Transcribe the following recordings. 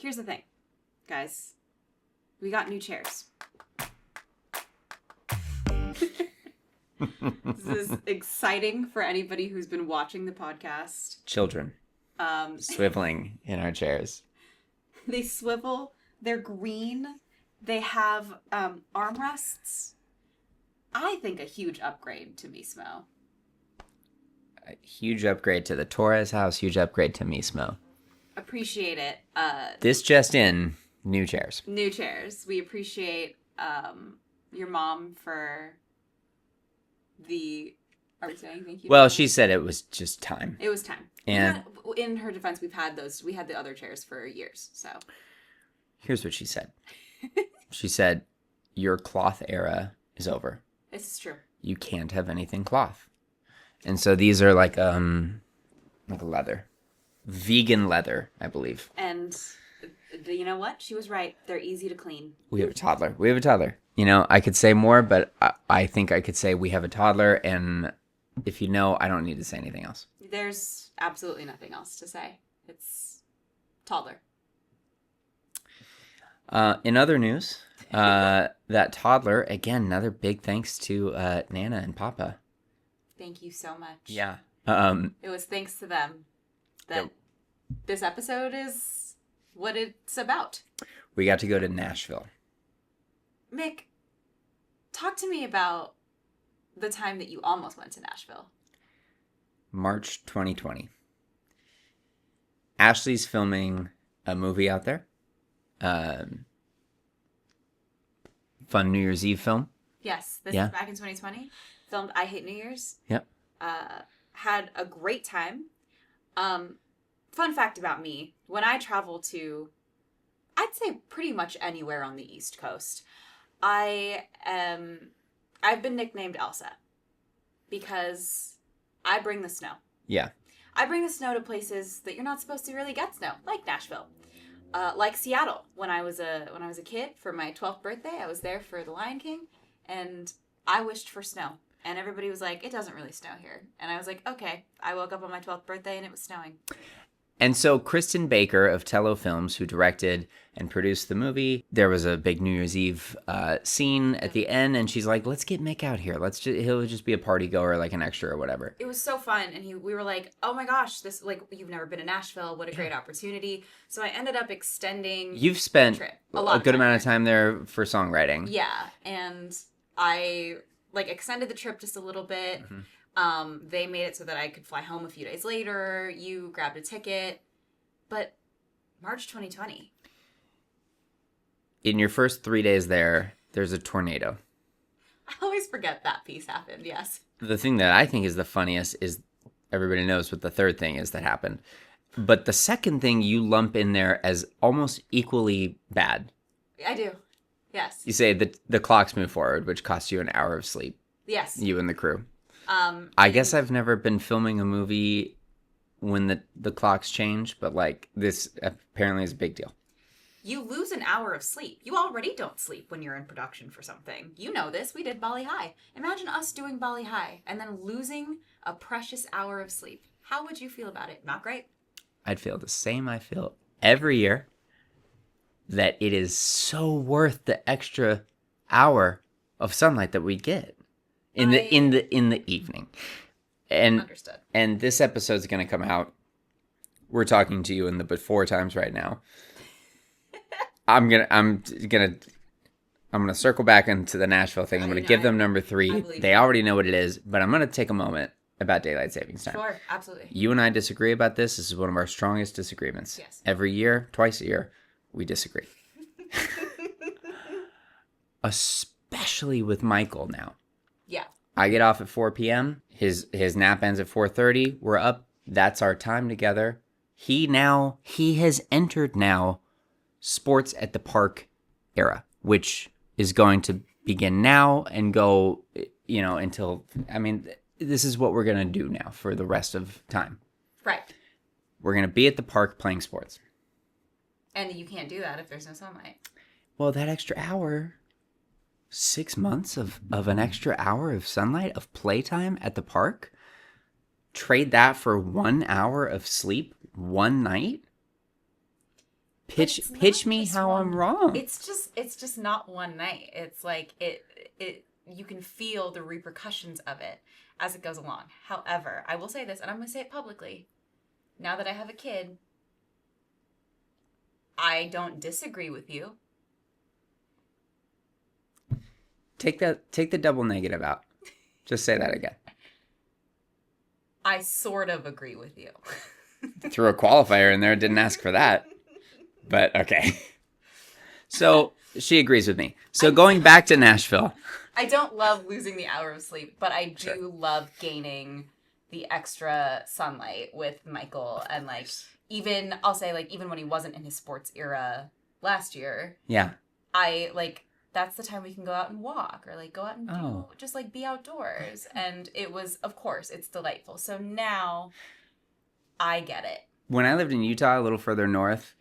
Here's the thing, guys. We got new chairs. This is exciting for anybody who's been watching the podcast. Children. Swiveling in our chairs. They swivel. They're green. They have armrests. I think a huge upgrade to Mismo. A huge upgrade to the Torres house. Huge upgrade to Mismo. Appreciate it. This just in, new chairs. New chairs. We appreciate your mom for the... Are we saying thank you? Well, she said it was just time. It was time. And in her defense, we had the other chairs for years, so. Here's what she said. She said, your cloth era is over. This is true. You can't have anything cloth. And so these are like leather. Vegan leather, I believe. And you know what? She was right. They're easy to clean. We have a toddler. You know, I could say more, but I think I could say we have a toddler, and if you know, I don't need to say anything else. There's absolutely nothing else to say. It's toddler. In other news, that toddler, again, another big thanks to Nana and Papa. Thank you so much. Yeah. It was thanks to them that this episode is what it's about. We got to go to Nashville. Mick, talk to me about the time that you almost went to Nashville. March 2020. Ashley's filming a movie out there. Fun New Year's Eve film. Yes, this is back in 2020. Filmed I Hate New Year's. Yep. Had a great time. Fun fact about me, when I travel to, I'd say pretty much anywhere on the East Coast, I've been nicknamed Elsa because I bring the snow. Yeah. I bring the snow to places that you're not supposed to really get snow, like Nashville. Like Seattle. When I was a kid, for my 12th birthday, I was there for The Lion King, and I wished for snow. And everybody was like, it doesn't really snow here. And I was like, okay. I woke up on my 12th birthday, and it was snowing. And so Kristen Baker of Tello Films, who directed and produced the movie, there was a big New Year's Eve scene at the end, and she's like, let's get Mick out here. He'll just be a party goer, like an extra or whatever. It was so fun, and we were like, oh my gosh, this, like, you've never been to Nashville, what a great opportunity. So I ended up extending You've spent the trip. a good amount of time there for songwriting. Yeah, and I, like, extended the trip just a little bit. Mm-hmm. They made it so that I could fly home a few days later. You grabbed a ticket. But March 2020. In your first 3 days there's a tornado. I always forget that piece happened, yes. The thing that I think is the funniest is everybody knows what the third thing is that happened. But the second thing you lump in there as almost equally bad. I do, yes. You say the clocks move forward, which costs you an hour of sleep. Yes. You and the crew. I guess I've never been filming a movie when the clocks change, but like this apparently is a big deal. You lose an hour of sleep. You already don't sleep when you're in production for something. You know this. We did Bali High. Imagine us doing Bali High and then losing a precious hour of sleep. How would you feel about it? Not great? I'd feel the same I feel every year, that it is so worth the extra hour of sunlight that we get in the evening. And understood. And this episode's going to come out. We're talking to you in the before times right now. I'm gonna circle back into the Nashville thing. I'm gonna give them number 3. They already know what it is, but I'm gonna take a moment about daylight savings time. Sure, absolutely. You and I disagree about this. This is one of our strongest disagreements. Yes. Every year, twice a year, we disagree. Especially with Michael now. Yeah. I get off at 4 p.m. His nap ends at 4:30. We're up. That's our time together. He has entered now sports at the park era, which is going to begin now and go, until, this is what we're going to do now for the rest of time. Right. We're going to be at the park playing sports. And you can't do that if there's no sunlight. Well, that extra hour, 6 months of an extra hour of sunlight, of playtime at the park, trade that for 1 hour of sleep one night? pitch me how I'm wrong. It's just not one night. It's like it you can feel the repercussions of it as it goes along. However, I will say this, and I'm going to say it publicly. Now that I have a kid, I don't disagree with you. Take the double negative out. Just say that again. I sort of agree with you. Threw a qualifier in there, didn't ask for that. But okay. So she agrees with me. So going back to Nashville. I don't love losing the hour of sleep, but I do love gaining the extra sunlight with Michael. And like, even, I'll say like, even when he wasn't in his sports era last year. Yeah. I like, that's the time we can go out and walk or like go out and do, just like be outdoors. And it was, of course, it's delightful. So now I get it. When I lived in Utah, a little further north,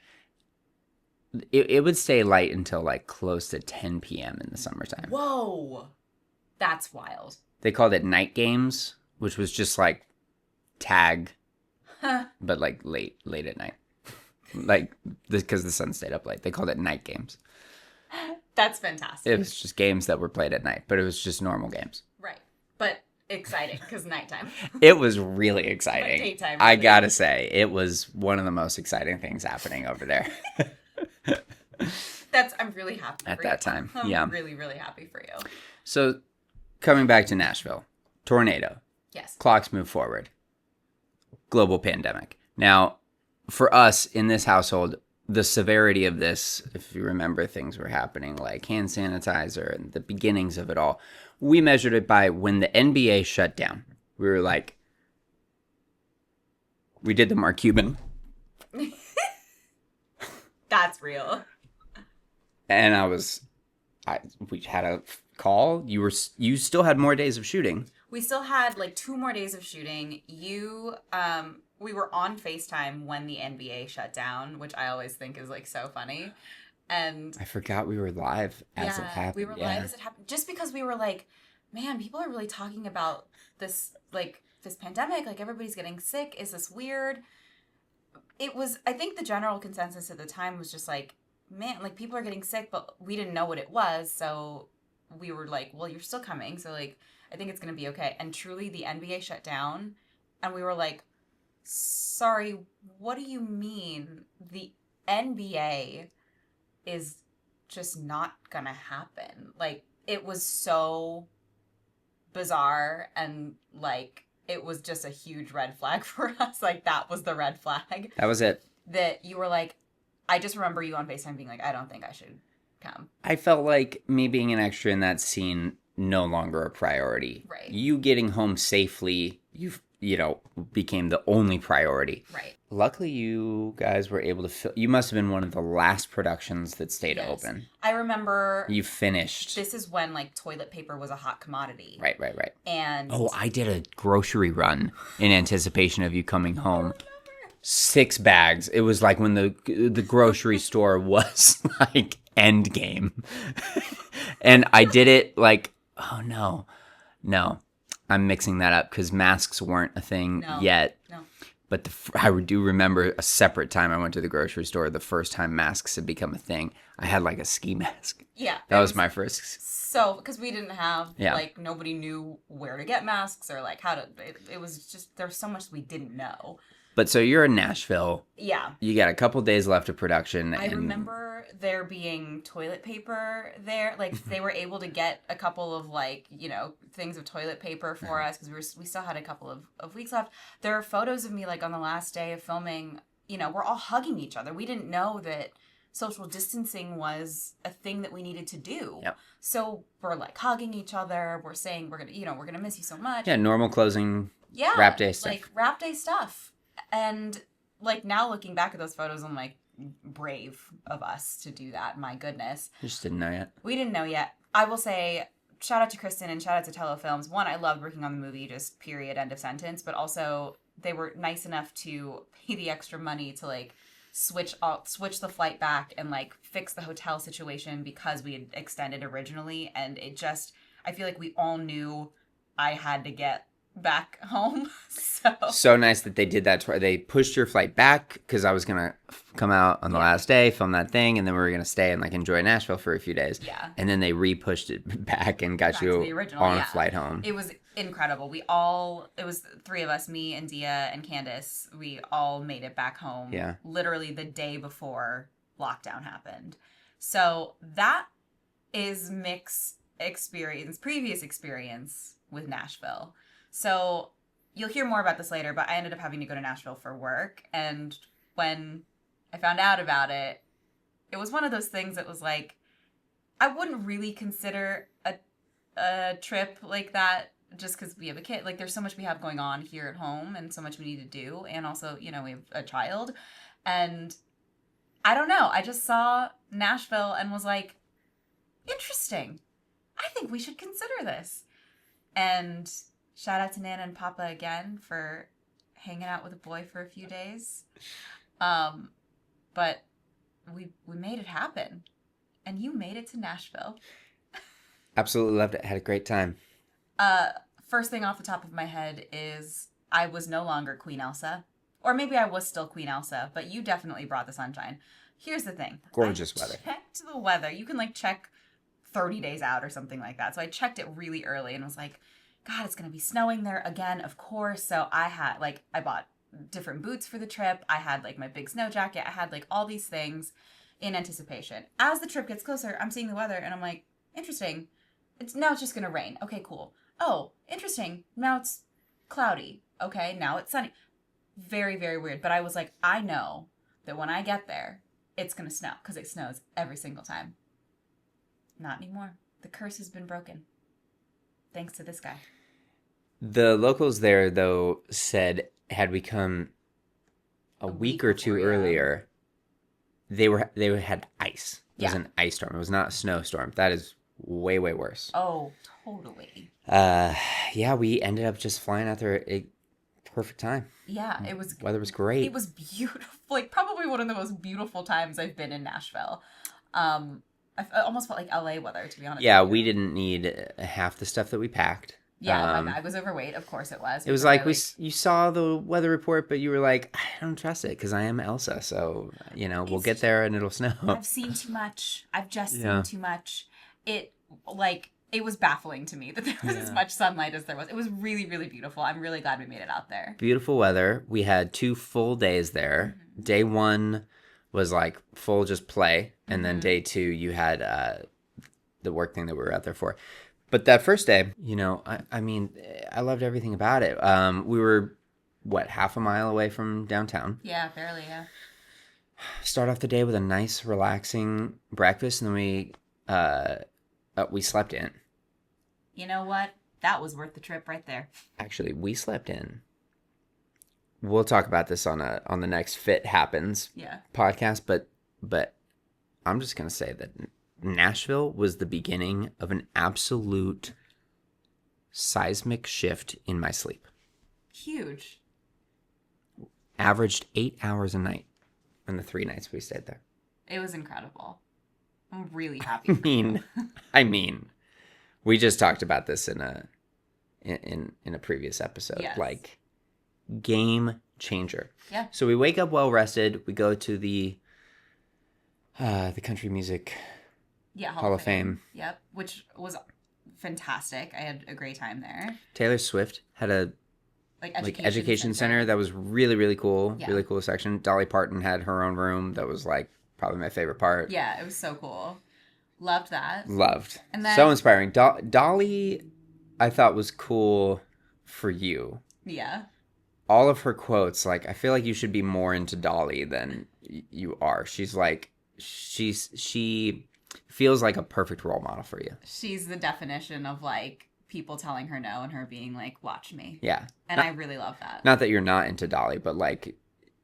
it would stay light until like close to 10 p.m. in the summertime. Whoa. That's wild. They called it night games, which was just like tag, but like late at night. Like, because the sun stayed up late. They called it night games. That's fantastic. It was just games that were played at night, but it was just normal games. Right. But exciting because nighttime. It was really exciting. But daytime. I gotta say, it was one of the most exciting things happening over there. I'm really happy at for that you. time. I'm really, really happy for you. So, coming back to Nashville, tornado. Yes. Clocks move forward. Global pandemic. Now, for us in this household, the severity of this, if you remember, things were happening like hand sanitizer and the beginnings of it all. We measured it by when the NBA shut down. We were like, we did the Mark Cuban. That's real. And we had a call. You still had more days of shooting. We still had like 2 more days of shooting. We were on FaceTime when the NBA shut down, which I always think is like so funny. And I forgot we were live as it happened. We were live as it happened. Just because we were like, man, people are really talking about this, like this pandemic, like everybody's getting sick. Is this weird? I think the general consensus at the time was just like, man, like people are getting sick, but we didn't know what it was. So we were like, well, you're still coming. So like, I think it's going to be okay. And truly the NBA shut down and we were like, sorry, what do you mean the NBA is just not going to happen? Like it was so bizarre and like, it was just a huge red flag for us. Like, that was the red flag. That was it. That you were like, I just remember you on FaceTime being like, I don't think I should come. I felt like me being an extra in that scene no longer a priority. Right. You getting home safely, became the only priority. Right. Luckily, you guys were able to you must have been one of the last productions that stayed open. I remember. You finished. This is when, like, toilet paper was a hot commodity. Right. And. Oh, I did a grocery run in anticipation of you coming home. 6 bags. It was like when the grocery store was, like, end game. And I did it, like, oh, no. I'm mixing that up because masks weren't a thing yet. No. But I do remember a separate time I went to the grocery store, the first time masks had become a thing. I had like a ski mask. Yeah. That was my first. So, because we didn't have, like, nobody knew where to get masks or, like, how to, it was just, there's so much we didn't know. But so you're in Nashville. Yeah. You got a couple days left of production. I remember there being toilet paper there. Like, they were able to get a couple of, like, things of toilet paper for us because we still had a couple of weeks left. There are photos of me, like, on the last day of filming, we're all hugging each other. We didn't know that social distancing was a thing that we needed to do. Yep. So we're, like, hugging each other. We're saying we're going to miss you so much. Yeah, normal closing wrap day stuff. Like, wrap day stuff. And, like, now looking back at those photos, I'm like, brave of us to do that. My goodness. You just didn't know yet. We didn't know yet. I will say, shout out to Kristen and shout out to Telefilms. One, I loved working on the movie, just period, end of sentence. But also, they were nice enough to pay the extra money to, like, switch the flight back and, like, fix the hotel situation because we had extended originally. And it just, I feel like we all knew I had to get back home. So So nice that they did that. They pushed your flight back because I was going to come out on the last day, film that thing, and then we were going to stay and like enjoy Nashville for a few days. Yeah. And then they re-pushed it back and got you to the original, on a flight home. It was incredible. It was three of us, me and Dia and Candace. We all made it back home. Yeah. Literally the day before lockdown happened. So that is Mick's previous experience with Nashville. So you'll hear more about this later, but I ended up having to go to Nashville for work. And when I found out about it, it was one of those things that was like, I wouldn't really consider a trip like that just because we have a kid. Like, there's so much we have going on here at home and so much we need to do. And also, we have a child. And I don't know. I just saw Nashville and was like, interesting. I think we should consider this. And shout out to Nana and Papa again for hanging out with a boy for a few days. But we made it happen. And you made it to Nashville. Absolutely loved it. Had a great time. First thing off the top of my head is I was no longer Queen Elsa. Or maybe I was still Queen Elsa, but you definitely brought the sunshine. Here's the thing. Gorgeous weather. I checked the weather. You can check 30 days out or something like that. So I checked it really early and was like, God, it's going to be snowing there again, of course. So I bought different boots for the trip. I had my big snow jacket. I had all these things in anticipation. As the trip gets closer, I'm seeing the weather and I'm like, interesting. Now it's just going to rain. Okay, cool. Oh, interesting. Now it's cloudy. Okay, now it's sunny. Very, very weird. But I was like, I know that when I get there, it's going to snow because it snows every single time. Not anymore. The curse has been broken. Thanks to this guy. The locals there, though, said had we come a week or two earlier, they had ice. It was an ice storm. It was not a snowstorm. That is way, way worse. Oh, totally. We ended up just flying out there at perfect time. Yeah, it was... Weather was great. It was beautiful. Probably one of the most beautiful times I've been in Nashville. I almost felt like LA weather, to be honest. Yeah, we didn't need half the stuff that we packed. Yeah, I was overweight. Of course it was. It was like you saw the weather report, but you were like, I don't trust it because I am Elsa. So, we'll get there and it'll snow. I've seen too much. I've just seen too much. It was baffling to me that there was as much sunlight as there was. It was really, really beautiful. I'm really glad we made it out there. Beautiful weather. We had 2 full days there. Mm-hmm. Day 1 was full just play. And then day 2, you had the work thing that we were out there for. But that first day, I loved everything about it. We were, half a mile away from downtown. Yeah, barely, yeah. Start off the day with a nice, relaxing breakfast, and then we slept in. You know what? That was worth the trip right there. Actually, we slept in. We'll talk about this on the next Fit Happens podcast, but I'm just going to say that Nashville was the beginning of an absolute seismic shift in my sleep. Huge. Averaged 8 hours a night in the 3 nights we stayed there. It was incredible. I'm really happy. I mean, we just talked about this in a previous episode. Yes. Game changer. Yeah. So we wake up well rested. We go to the country music Hall of Fame. Yep, which was fantastic. I had a great time there. Taylor Swift had a education center that was really, really cool. Yeah. Really cool section. Dolly Parton had her own room that was probably my favorite part. Yeah, it was so cool. Loved that. And then, so inspiring. Dolly, I thought was cool for you. Yeah. All of her quotes, I feel like you should be more into Dolly than you are. She feels like a perfect role model for you. She's the definition of people telling her no and her being watch me. Yeah. And I really love that. Not that you're not into Dolly, but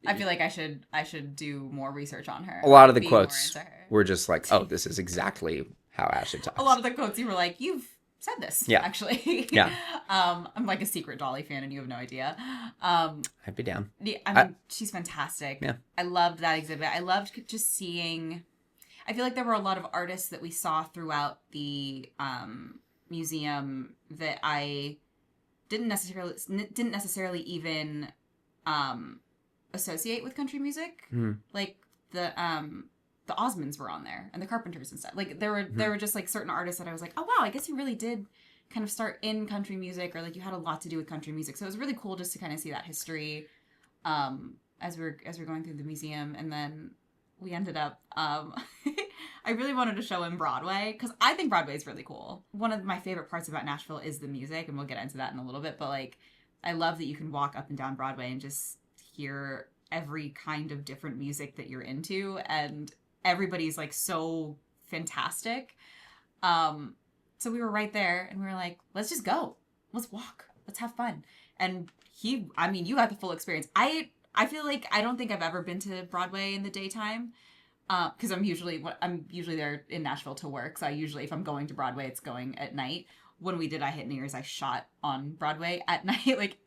I feel like I should do more research on her. A lot of the quotes were just this is exactly how Ashley talks. A lot of the quotes you were you've said this. Yeah. Actually. Yeah. I'm a secret Dolly fan and you have no idea. I'd be down. Yeah, she's fantastic. Yeah. I loved that exhibit. I loved just seeing... I feel like there were a lot of artists that we saw throughout the museum that I didn't necessarily even associate with country music. Like the Osmonds were on there and the Carpenters and stuff. Like there were just like certain artists that I was like, oh wow, I guess you really did kind of start in country music, or like you had a lot to do with country music. So it was really cool just to kind of see that history as we're going through the museum. And then we ended up I really wanted to show him Broadway because I think Broadway is really cool. One of my favorite parts about Nashville is the music, and we'll get into that in a little bit, but like I love that you can walk up and down Broadway and just hear every kind of different music that you're into, and everybody's like so fantastic. So we were right there and we were like, let's just go. Let's walk. Let's have fun. And you got the full experience. I feel like I don't think I've ever been to Broadway in the daytime. Because I'm usually there in Nashville to work. So I usually, if I'm going to Broadway, it's going at night. When we did I Hit New Year's, I shot on Broadway at night, like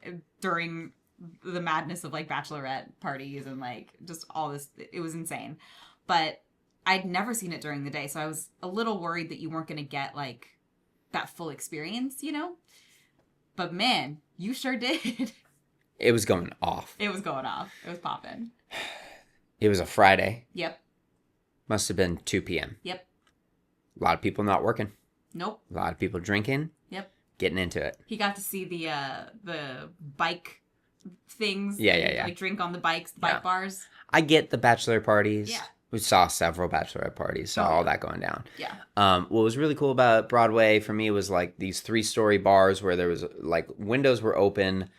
during the madness of like bachelorette parties and like just all this. It was insane. But I'd never seen it during the day. So I was a little worried that you weren't going to get like that full experience, you know? But man, you sure did. It was going off. It was going off. It was popping. It was a Friday. Yep. Must have been 2 p.m. Yep. A lot of people not working. Nope. A lot of people drinking. Yep. Getting into it. He got to see the bike things. Yeah. Like drink on the bikes, bike bars. I get the bachelor parties. Yeah. We saw several bachelorette parties, saw all that going down. Yeah. What was really cool about Broadway for me was like these 3-story bars where there was like windows were open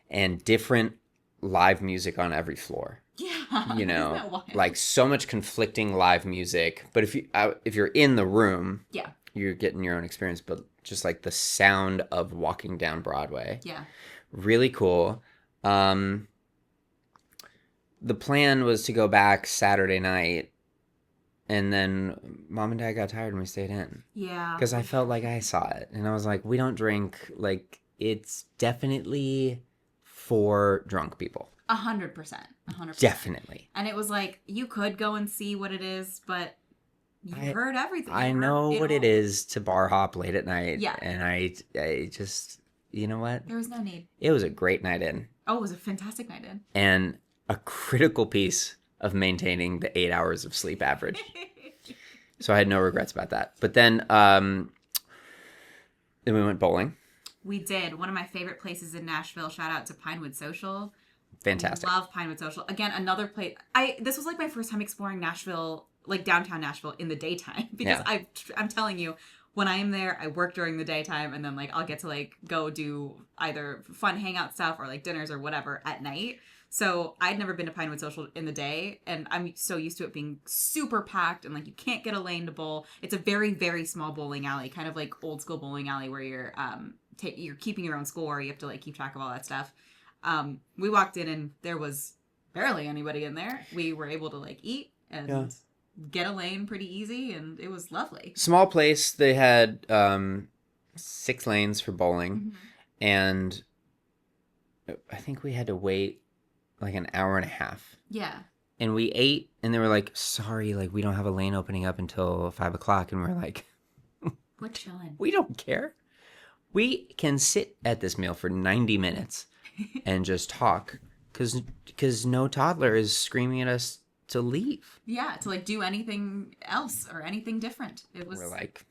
and different live music on every floor. Yeah. You know, like so much conflicting live music. But if you're in the room, yeah, you're getting your own experience. But just like the sound of walking down Broadway, yeah, really cool. The plan was to go back Saturday night, and then Mom and Dad got tired and we stayed in. Yeah. Because I felt like I saw it. And I was like, we don't drink. Like, it's definitely for drunk people. 100%. 100%. Definitely. And it was like, you could go and see what it is, but you heard everything. I know what it is to bar hop late at night. Yeah. And I just, you know what? There was no need. It was a great night in. Oh, it was a fantastic night in. And a critical piece of maintaining the 8 hours of sleep average. So I had no regrets about that. But then we went bowling. We did. One of my favorite places in Nashville. Shout out to Pinewood Social. Fantastic. I love Pinewood Social. Again, another place. This was like my first time exploring Nashville, like downtown Nashville in the daytime. Because I'm telling you, when I am there, I work during the daytime, and then like I'll get to like go do either fun hangout stuff or like dinners or whatever at night. So I'd never been to Pinewood Social in the day, and I'm so used to it being super packed and like you can't get a lane to bowl. It's a very, very small bowling alley, kind of like old school bowling alley where you're keeping your own score. You have to like keep track of all that stuff. We walked in and there was barely anybody in there. We were able to like eat and get a lane pretty easy, and it was lovely. Small place. They had 6 lanes for bowling, Mm-hmm. and I think we had to wait like an hour and a half. Yeah. And we ate, and they were like, sorry, like we don't have a lane opening up until 5 o'clock. And we're like, we're chilling. We don't care. We can sit at this meal for 90 minutes and just talk because no toddler is screaming at us to leave. Yeah, to like do anything else or anything different. We're like,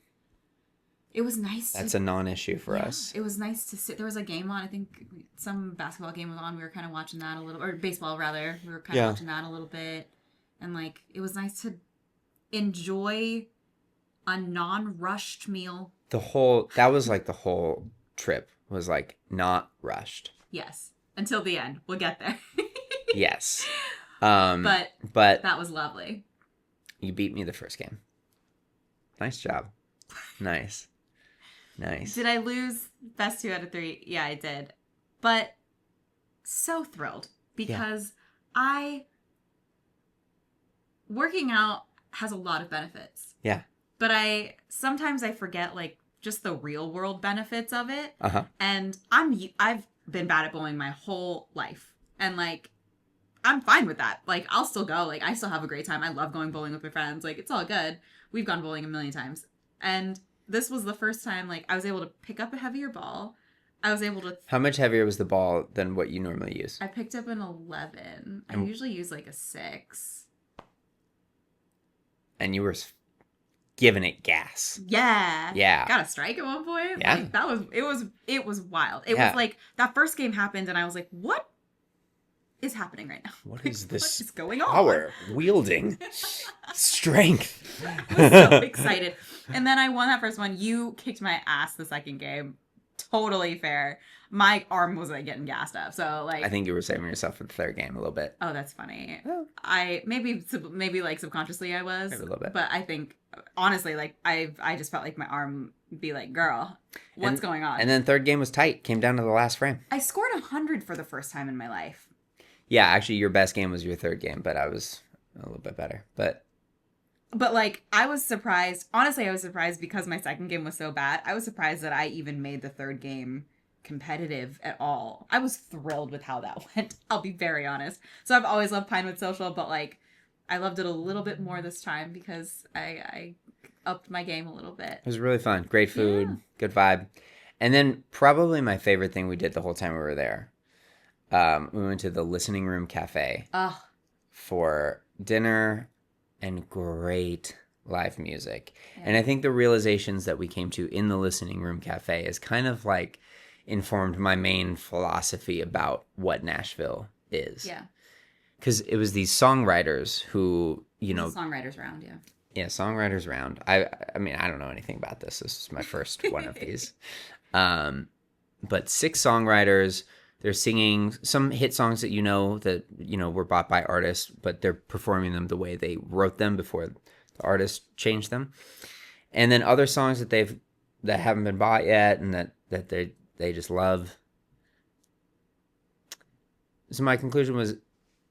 it was nice. That's a non-issue for us. It was nice to sit. There was a game on. I think some basketball game was on. We were kind of watching that a little, or baseball rather. We were kind of watching that a little bit, and like it was nice to enjoy a non-rushed meal. That was like the whole trip was like not rushed. Yes, until the end. We'll get there. Yes. But that was lovely. You beat me the first game. Nice job. Nice. Did I lose best 2 out of 3? Yeah, I did. But so thrilled because working out has a lot of benefits. Yeah. But sometimes I forget like just the real world benefits of it. Uh-huh. And I've been bad at bowling my whole life. And like I'm fine with that. Like I'll still go. Like I still have a great time. I love going bowling with my friends. Like it's all good. We've gone bowling a million times. And this was the first time like I was able to pick up a heavier ball. I was able to... How much heavier was the ball than what you normally use? I picked up an 11. I usually use like a 6. And you were giving it gas. Yeah. Yeah. Got a strike at one point. Yeah. Like, it was wild. It was like, that first game happened and I was like, what is happening right now? What is this? What is going on? Power, wielding, strength. I was so excited. And then I won that first one. You kicked my ass the second game. Totally fair. My arm was like getting gassed up. So like, I think you were saving yourself for the third game a little bit. oh, that's funny. Oh. I maybe like subconsciously I was, Maybe a little bit. but I think honestly, like I just felt like my arm be like, girl, what's going on? And then third game was tight. Came down to the last frame. I scored 100 for the first time in my life. Yeah, actually, your best game was your third game, but I was a little bit better. But like, I was surprised. Honestly, I was surprised because my second game was so bad. I was surprised that I even made the third game competitive at all. I was thrilled with how that went. I'll be very honest. So I've always loved Pinewood Social, but like, I loved it a little bit more this time because I upped my game a little bit. It was really fun. Great food, good vibe. And then probably my favorite thing we did the whole time we were there. We went to the Listening Room Cafe for dinner and great live music. Yeah. And I think the realizations that we came to in the Listening Room Cafe is kind of like informed my main philosophy about what Nashville is. Yeah. Because it was these songwriters who, you know... Songwriters Round, yeah. Yeah, Songwriters Round. I mean, I don't know anything about this. This is my first one of these. But 6 songwriters... They're singing some hit songs that that were bought by artists, but they're performing them the way they wrote them before the artist changed them. And then other songs that haven't been bought yet and that they just love. So my conclusion was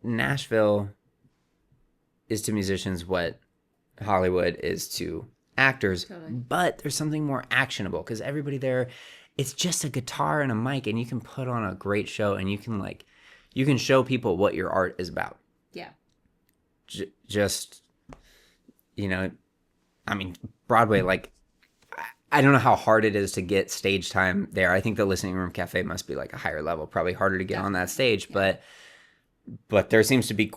Nashville is to musicians what Hollywood is to actors, totally. But there's something more actionable because everybody there, it's just a guitar and a mic, and you can put on a great show, and you can show people what your art is about. Yeah. Just, I mean, Broadway, like, I don't know how hard it is to get stage time there. I think the Listening Room Cafe must be like a higher level, probably harder to get on that stage, yeah. But there seems to be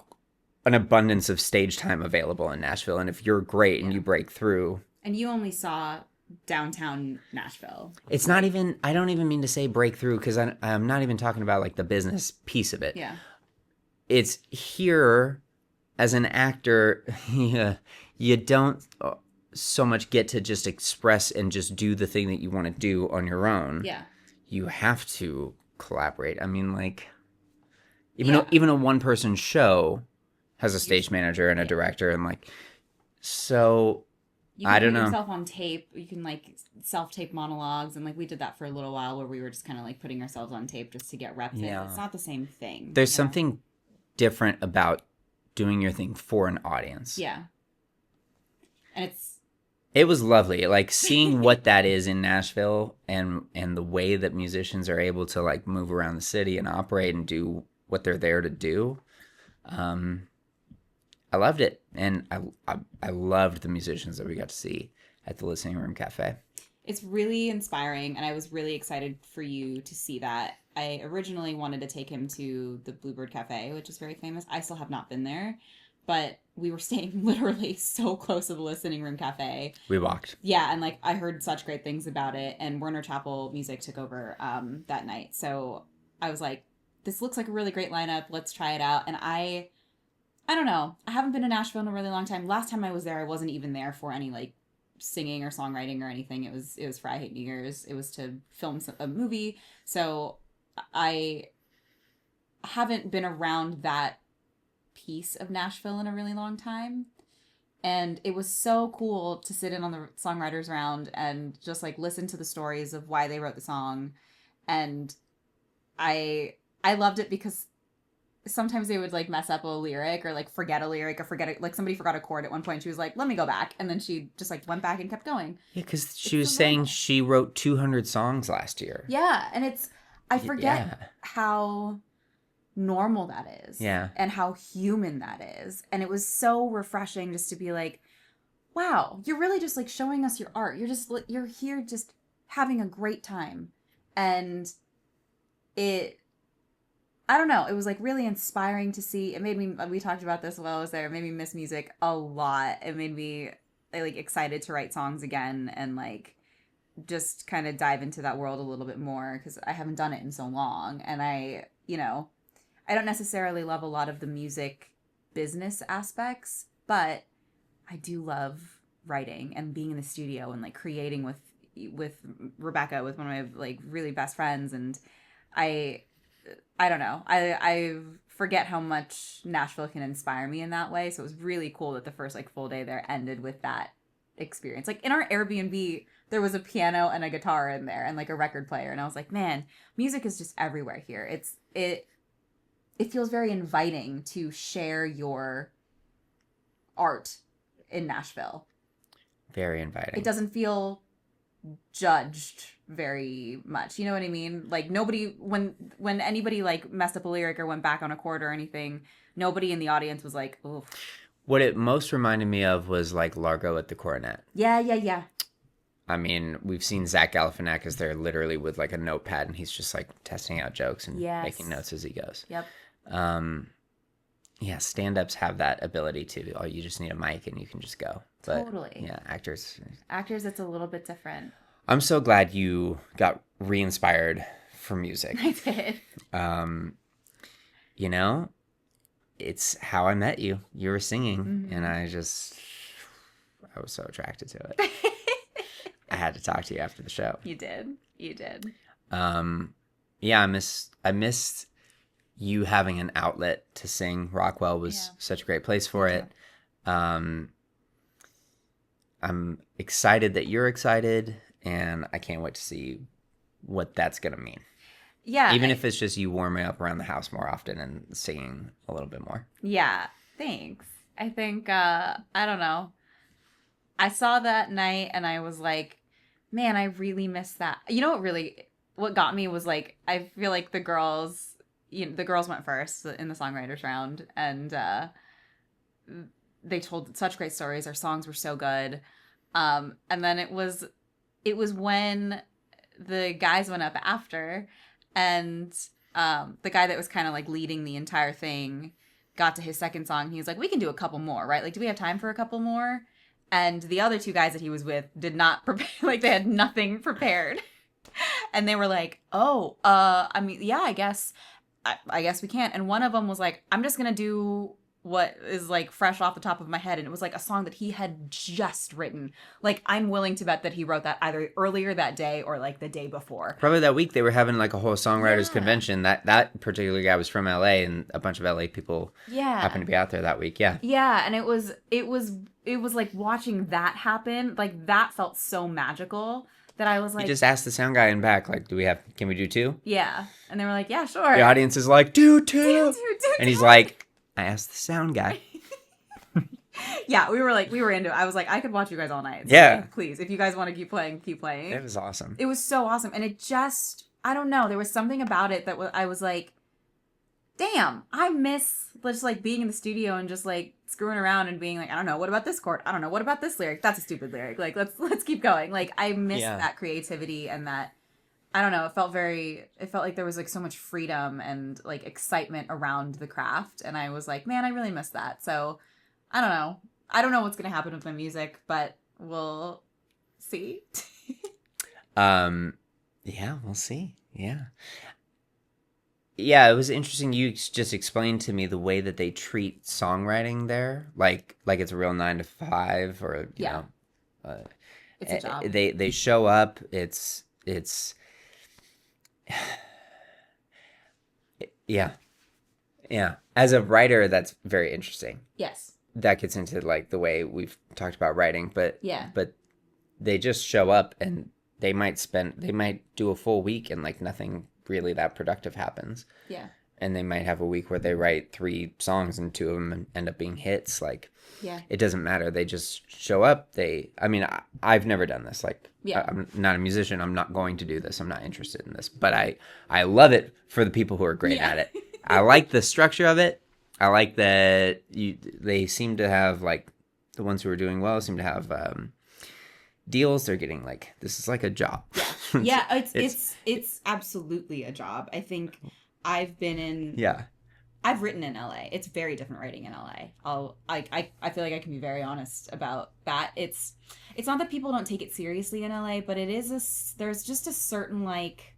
an abundance of stage time available in Nashville, and if you're great and you break through. And you only saw downtown Nashville. It's not even, I don't even mean to say breakthrough because I'm not even talking about like the business piece of it. Yeah. It's here as an actor, you don't so much get to just express and just do the thing that you want to do on your own. Yeah. You have to collaborate. I mean, like, even a one-person show has a stage manager and a director and like, so... I don't know. You can put yourself on tape. You can like self-tape monologues, and like we did that for a little while, where we were just kind of like putting ourselves on tape just to get reps in. It's not the same thing. There's something different about doing your thing for an audience. Yeah, and it was lovely, like seeing what that is in Nashville, and the way that musicians are able to like move around the city and operate and do what they're there to do. I loved it, and I loved the musicians that we got to see at the Listening Room Cafe. It's really inspiring, and I was really excited for you to see that. I originally wanted to take him to the Bluebird Cafe, which is very famous. I still have not been there, but we were staying literally so close to the Listening Room Cafe. We walked. Yeah, and like I heard such great things about it, and Werner Chappell Music took over that night. So I was like, this looks like a really great lineup. Let's try it out. And I don't know. I haven't been to Nashville in a really long time. Last time I was there, I wasn't even there for any like singing or songwriting or anything. It was for I Hate New Year's. It was to film a movie. So I haven't been around that piece of Nashville in a really long time. And it was so cool to sit in on the Songwriters Round and just like listen to the stories of why they wrote the song. And I loved it because sometimes they would like mess up a lyric or like forget a lyric or like somebody forgot a chord at one point. She was like, let me go back. And then she just like went back and kept going. Yeah, because she was saying she wrote 200 songs last year. Yeah. And I forget how normal that is. Yeah. And how human that is. And it was so refreshing just to be like, wow, you're really just like showing us your art. You're here just having a great time. And I don't know. It was like really inspiring to see. It made me, we talked about this while I was there. It made me miss music a lot. It made me like excited to write songs again and like just kind of dive into that world a little bit more because I haven't done it in so long. And I, I don't necessarily love a lot of the music business aspects, but I do love writing and being in the studio and like creating with Rebecca, with one of my like really best friends. And I don't know. I forget how much Nashville can inspire me in that way. So it was really cool that the first like full day there ended with that experience. Like in our Airbnb, there was a piano and a guitar in there and like a record player. And I was like, man, music is just everywhere here. It feels very inviting to share your art in Nashville. Very inviting. It doesn't feel judged very much. You know what I mean? Like nobody, when anybody like messed up a lyric or went back on a chord or anything, nobody in the audience was like, oof. What it most reminded me of was like Largo at the Coronet. Yeah. I mean, we've seen Zach Galifianakis there literally with like a notepad and he's just like testing out jokes and making notes as he goes. Yep. Yeah, stand-ups have that ability to. Oh, you just need a mic and you can just go. But, totally. Yeah, actors, it's a little bit different. I'm so glad you got re-inspired for music. I did. It's how I met you. You were singing, mm-hmm. and I was so attracted to it. I had to talk to you after the show. You did. Yeah, I missed you having an outlet to sing. Rockwell was such a great place for it. I'm excited that you're excited, and I can't wait to see what that's going to mean. Yeah. Even if it's just you warming up around the house more often and singing a little bit more. Yeah. Thanks. I think, I don't know. I saw that night and I was like, man, I really miss that. You know what got me was like, I feel like the girls went first in the songwriters round and they told such great stories. Our songs were so good. And then it was when the guys went up after and the guy that was kind of like leading the entire thing got to his second song. He was like, we can do a couple more, right? Like, do we have time for a couple more? And the other two guys that he was with did not prepare, like they had nothing prepared. And they were like, oh, I mean, yeah, I guess we can't. And one of them was like, I'm just going to do what is like fresh off the top of my head. And it was like a song that he had just written. Like, I'm willing to bet that he wrote that either earlier that day or like the day before. Probably that week they were having like a whole songwriters convention. That particular guy was from LA and a bunch of LA people happened to be out there that week. Yeah. Yeah. And it was like watching that happen. Like that felt so magical that I was like, you just asked the sound guy in back, like, can we do two? Yeah. And they were like, yeah, sure. The audience is like, do two. And he's like, I asked the sound guy. Yeah, we were into it. I was like, I could watch you guys all night. So yeah. Like, please, if you guys want to keep playing, keep playing. It was awesome. It was so awesome. And it just, I don't know, there was something about it that I was like, damn, I miss just like being in the studio and just like screwing around and being like, I don't know, what about this chord? I don't know, what about this lyric? That's a stupid lyric. Like, let's keep going. Like, I miss that creativity and that, I don't know, it felt like there was like so much freedom and like excitement around the craft. And I was like, man, I really miss that. So I don't know. I don't know what's going to happen with my music, but we'll see. Yeah, we'll see. Yeah. Yeah, it was interesting. You just explained to me the way that they treat songwriting there, like it's a real 9 to 5, or you know, it's a job. They show up. It's yeah. As a writer, that's very interesting. Yes. That gets into like the way we've talked about writing, but but they just show up and they might do a full week and like nothing really that productive happens. Yeah. And they might have a week where they write 3 songs and 2 of them end up being hits. Like, it doesn't matter. They just show up. I've never done this. Like, I'm not a musician. I'm not going to do this. I'm not interested in this. But I love it for the people who are great at it. I like the structure of it. I like that they seem to have, like, the ones who are doing well seem to have deals. They're getting like, this is like a job. Yeah. Yeah, it's absolutely a job. I think I've been in... Yeah. I've written in LA. It's very different writing in LA. I feel like I can be very honest about that. It's not that people don't take it seriously in LA, but there's just a certain, like,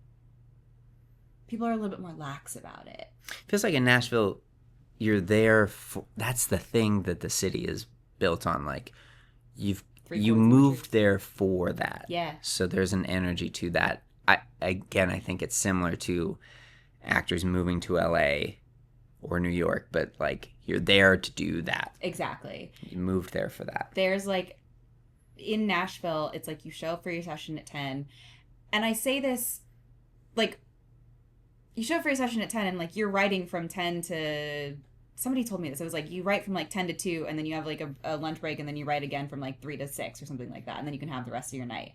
people are a little bit more lax about it. Feels like in Nashville, you're there for, that's the thing that the city is built on. Like, you moved there for that. Yeah. So there's an energy to that. I think it's similar to actors moving to LA or New York, but like, you're there to do that. Exactly. You moved there for that. There's like, in Nashville, it's like you show up for your session at 10. And I say this, like, you show up for your session at 10 and like you're writing from 10 to... Somebody told me this. It was like you write from like 10 to 2 and then you have like a lunch break and then you write again from like 3 to 6 or something like that. And then you can have the rest of your night.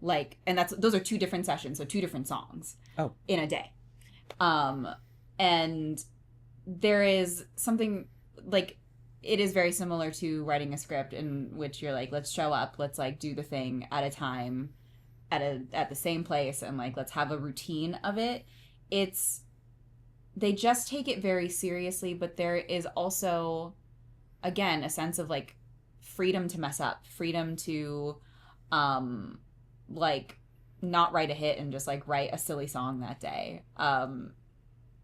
Like, and those are 2 different sessions. So 2 different songs in a day. And there is something like, it is very similar to writing a script in which you're like, let's show up, let's like do the thing at a time at the same place. And like, let's have a routine of it. They just take it very seriously, but there is also, again, a sense of like freedom to mess up, freedom to like not write a hit and just like write a silly song that day.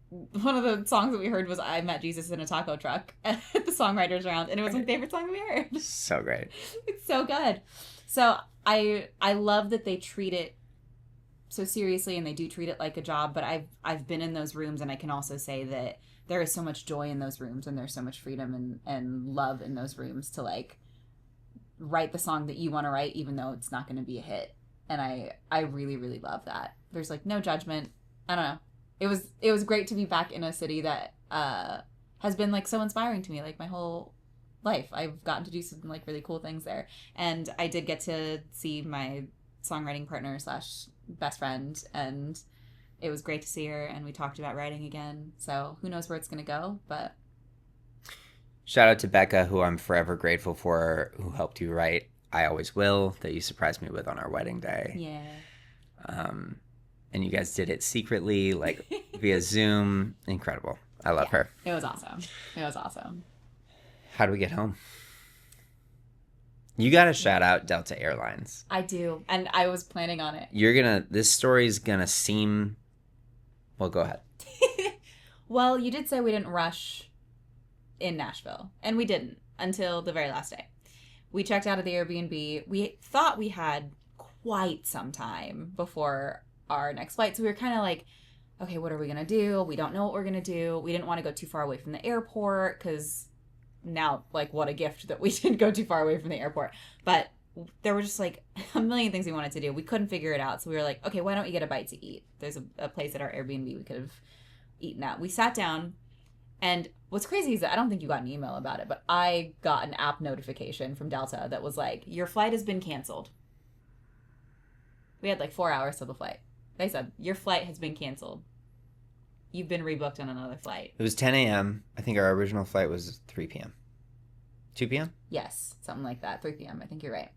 One of the songs that we heard was I Met Jesus in a Taco Truck at the songwriters round, and it was my favorite song we heard. So great. It's so good. So I love that they treat it so seriously, and they do treat it like a job, but I've been in those rooms, and I can also say that there is so much joy in those rooms, and there's so much freedom and love in those rooms to like write the song that you want to write, even though it's not going to be a hit. And I really, really love that. There's like no judgment. I don't know. It was great to be back in a city that has been like so inspiring to me like my whole life. I've gotten to do some like really cool things there, and I did get to see my songwriting partner / best friend, and it was great to see her, and we talked about writing again. So who knows where it's gonna go, but shout out to Becca, who I'm forever grateful for, who helped you write I Always Will, that you surprised me with on our wedding day. Yeah. And you guys did it secretly, like via Zoom. Incredible. I love her. It was awesome. How do we get home? You got to shout out Delta Airlines. I do. And I was planning on it. This story's going to seem, well, go ahead. Well, you did say we didn't rush in Nashville. And we didn't until the very last day. We checked out of the Airbnb. We thought we had quite some time before our next flight. So we were kind of like, okay, what are we going to do? We don't know what we're going to do. We didn't want to go too far away from the airport because now, like, what a gift that we didn't go too far away from the airport. But there were just like a million things we wanted to do. We couldn't figure it out. So we were like, okay, why don't we get a bite to eat? There's a place at our Airbnb we could have eaten at. We sat down, and what's crazy is that I don't think you got an email about it, but I got an app notification from Delta that was like, your flight has been canceled. We had like 4 hours till the flight. They said, your flight has been canceled. You've been rebooked on another flight. It was 10 a.m. I think our original flight was 3 p.m. 2 p.m.? Yes, something like that. 3 p.m. I think you're right.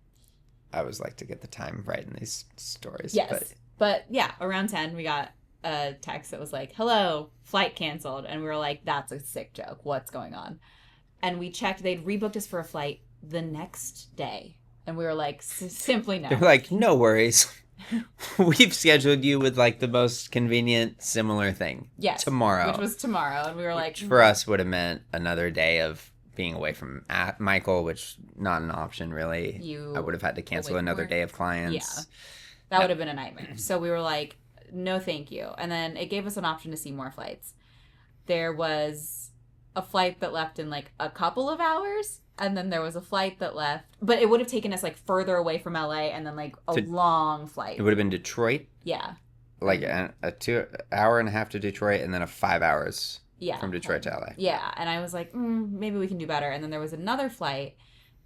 I always like to get the time right in these stories. Yes. But yeah, around 10, we got a text that was like, hello, flight canceled. And we were like, that's a sick joke. What's going on? And we checked. They'd rebooked us for a flight the next day. And we were like, simply no. They're like, no worries. We've scheduled you with like the most convenient similar thing. Yes. Tomorrow. Which was tomorrow. And we were like, for us would have meant another day of being away from Michael, which not an option really. I would have had to cancel another day of clients. Yeah. That would have been a nightmare. So we were like, no thank you. And then it gave us an option to see more flights. There was a flight that left in like a couple of hours. And then there was a flight that left, but it would have taken us like further away from LA, and then like a long flight. It would have been Detroit. Yeah. Like a 2 hour and a half to Detroit, and then a 5 hours from Detroit to LA. Yeah. And I was like, maybe we can do better. And then there was another flight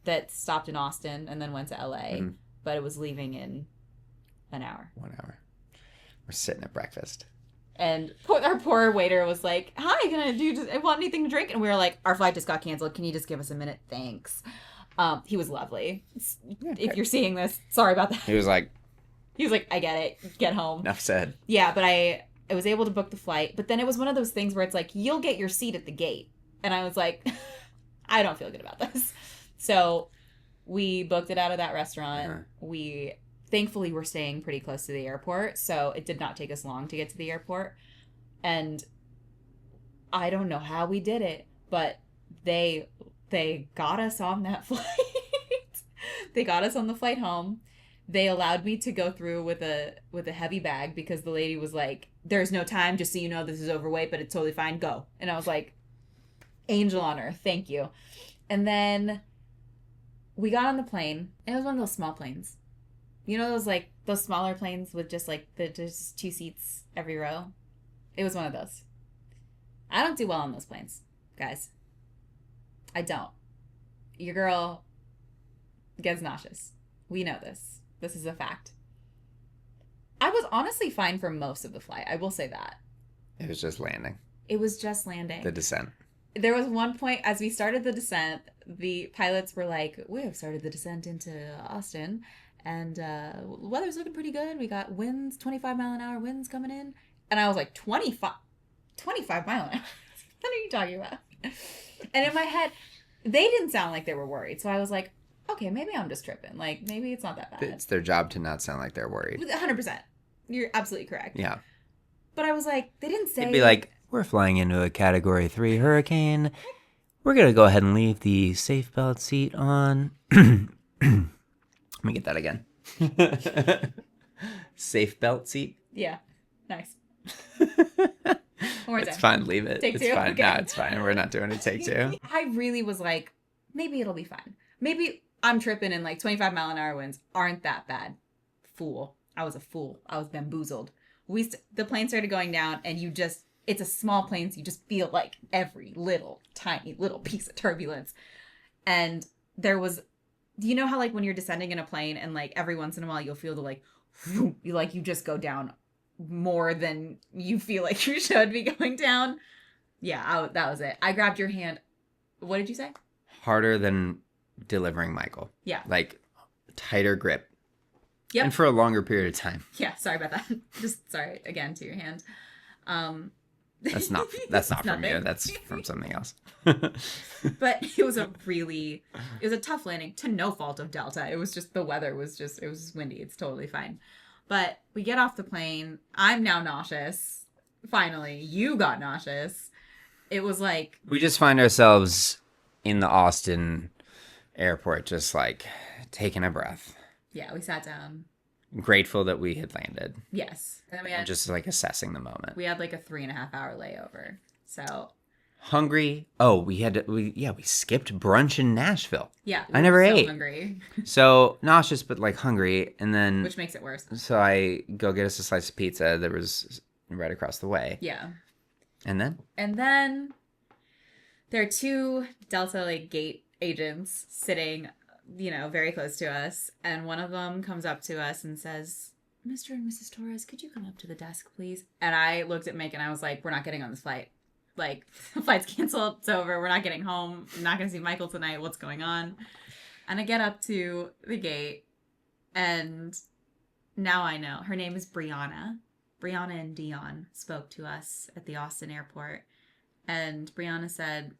that stopped in Austin and then went to LA, but it was leaving in an hour. 1 hour. We're sitting at breakfast. And our poor waiter was like, hi, want anything to drink? And we were like, our flight just got canceled. Can you just give us a minute? Thanks. He was lovely. Okay. If you're seeing this, sorry about that. He was like, I get it. Get home. enough said. Yeah, but I was able to book the flight. But then it was one of those things where it's like, you'll get your seat at the gate. And I was like, I don't feel good about this. So we booked it out of that restaurant. Uh-huh. We thankfully were staying pretty close to the airport. So it did not take us long to get to the airport. And I don't know how we did it, but they got us on that flight. They got us on the flight home. They allowed me to go through with a heavy bag because the lady was like, there's no time, just so you know this is overweight, but it's totally fine, go. And I was like, angel on earth, thank you. And then we got on the plane. It was one of those small planes. You know those smaller planes with just just 2 seats every row? It was one of those. I don't do well on those planes, guys. I don't. Your girl gets nauseous. We know this. This is a fact. I was honestly fine for most of the flight. I will say that. It was just landing. It was just landing. The descent. There was one point as we started the descent, the pilots were like, we have started the descent into Austin, and weather's looking pretty good. We got winds, 25-mile-an-hour winds coming in. And I was like, 25 mile an hour? What are you talking about? And in my head, they didn't sound like they were worried. So I was like, okay, maybe I'm just tripping. Like, maybe it's not that bad. It's their job to not sound like they're worried. 100%. You're absolutely correct. Yeah. But I was like, they didn't say... It'd be like, we're flying into a Category 3 hurricane. We're going to go ahead and leave the safe belt seat on. Let me get that again. Safe belt seat? Yeah. Nice. It's fine. Leave it. Take it's 2? fine. Okay. No, it's fine. We're not doing a take 2. I really was like, maybe it'll be fine. Maybe I'm tripping and 25-mile-an-hour winds aren't that bad. Fool. I was a fool. I was bamboozled. The plane started going down and it's a small plane, so you just feel like every tiny little piece of turbulence. And there was, do you know how when you're descending in a plane and every once in a while you'll feel you just go down more than you feel like you should be going down? Yeah, that was it. I grabbed your hand. What did you say? Harder than delivering Michael. Yeah. Tighter grip. Yep. And for a longer period of time. Yeah, sorry about that. Just sorry again to your hand. That's not from you. That's from something else. But it was a tough landing to no fault of Delta. It was just the weather it was windy. It's totally fine. But we get off the plane. I'm now nauseous. Finally, you got nauseous. It was like... We just find ourselves in the Austin airport, just taking a breath. Yeah, we sat down. Grateful that we had landed. Yes. And then we had... Just assessing the moment. We had a 3.5-hour layover. So... Hungry. Oh, we skipped brunch in Nashville. Yeah. I never ate. Hungry. So nauseous, but hungry. And then... Which makes it worse. So I go get us a slice of pizza that was right across the way. Yeah. And then? And then there are 2 Delta gate agents sitting, very close to us. And one of them comes up to us and says, Mr. and Mrs. Torres, could you come up to the desk, please? And I looked at Mick and I was like, we're not getting on this flight. The flight's canceled. It's over. We're not getting home. I'm not going to see Michael tonight. What's going on? And I get up to the gate and now I know. Her name is Brianna. Brianna and Dion spoke to us at the Austin airport. And Brianna said,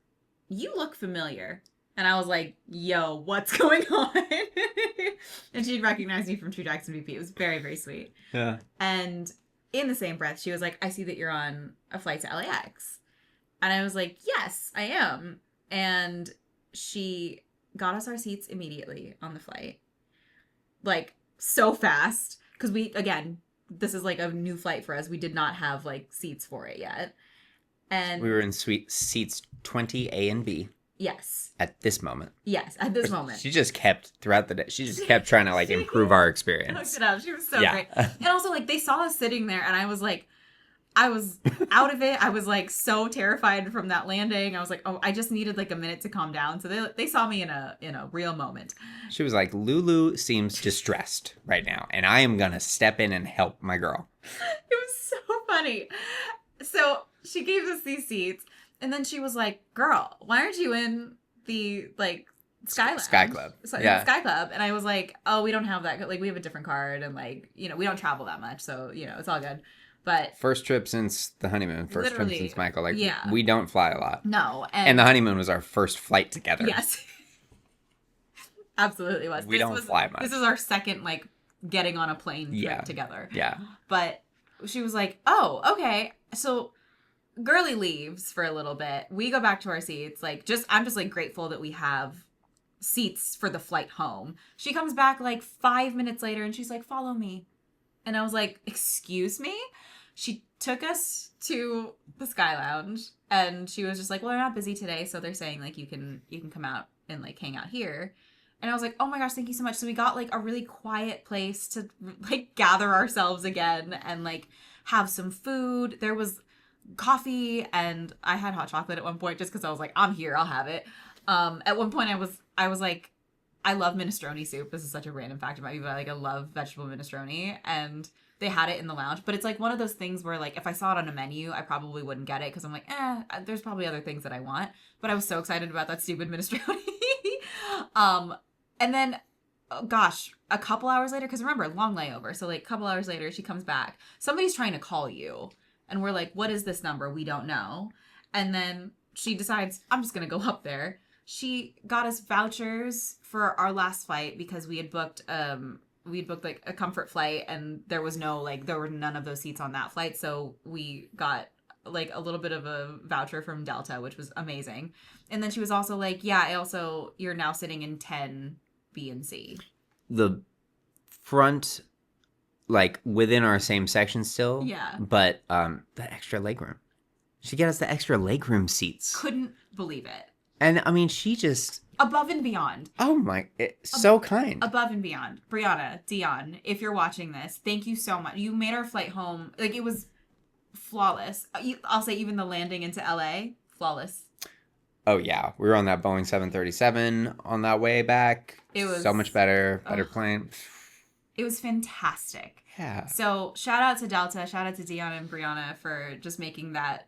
you look familiar. And I was like, yo, what's going on? And she'd recognized me from True Jackson VP. It was very, very sweet. Yeah. And in the same breath, she was like, I see that you're on a flight to LAX. And I was like, yes, I am. And she got us our seats immediately on the flight. So fast. Because this is a new flight for us. We did not have seats for it yet. And we were in seats 20 A and B. Yes. At this moment. Yes, at this moment. She just kept throughout the day. She just kept trying to improve our experience. Hooked it up. She was so great. And also they saw us sitting there and I was out of it. I was so terrified from that landing. I was oh, I just needed a minute to calm down. So they saw me in a real moment. She was like, Lulu seems distressed right now, and I am gonna step in and help my girl. It was so funny. So she gave us these seats, and then she was like, "Girl, why aren't you in the Sky Lounge. Sky Club. So, Yeah. Sky Club. And I was like, oh, we don't have that. Like, we have a different card. And, like, you know, we don't travel that much. So, you know, it's all good. But First trip since the honeymoon. First trip since Michael. Like, yeah. we don't fly a lot. No. And the honeymoon was our first flight together. Yes. Absolutely was. We don't fly much. This is our second, like, getting on a plane trip together. Yeah. But she was like, oh, okay. So Girly leaves for a little bit. We go back to our seats. Like, I'm just like grateful that we have seats for the flight home. She comes back like 5 minutes later and she's like, follow me. And I was like, excuse me? She took us to the Sky Lounge and she was just like, well, they're not busy today. So they're saying like, you can come out and like hang out here. And I was like, oh my gosh, thank you so much. So we got like a really quiet place to like gather ourselves again and like have some food. There was coffee and I had hot chocolate at one point just because I was like, I'm here, I'll have it. At one point I was like, I love minestrone soup. This is such a random fact about me, but like I love vegetable minestrone, and they had it in the lounge. But it's like one of those things where like if I saw it on a menu, I probably wouldn't get it because I'm like, there's probably other things that I want. But I was so excited about that stupid minestrone. And then, oh gosh, a couple hours later, because remember, long layover. So like a couple hours later, she comes back. Somebody's trying to call you. And we're like, what is this number? We don't know. And then she decides, I'm just going to go up there. She got us vouchers for our last flight because we had booked like a comfort flight and there were none of those seats on that flight. So we got like a little bit of a voucher from Delta, which was amazing. And then she was also like, yeah, you're now sitting in 10 B and C. The front, like within our same section still. Yeah. But the extra legroom. She got us the extra legroom seats. Couldn't believe it. And I mean, she just... Above and beyond. Oh my, so kind. Above and beyond. Brianna, Dion, if you're watching this, thank you so much. You made our flight home, like it was flawless. I'll say even the landing into LA, flawless. Oh yeah, we were on that Boeing 737 on that way back. It was so much better plane. It was fantastic. Yeah. So shout out to Delta, shout out to Dion and Brianna for just making that,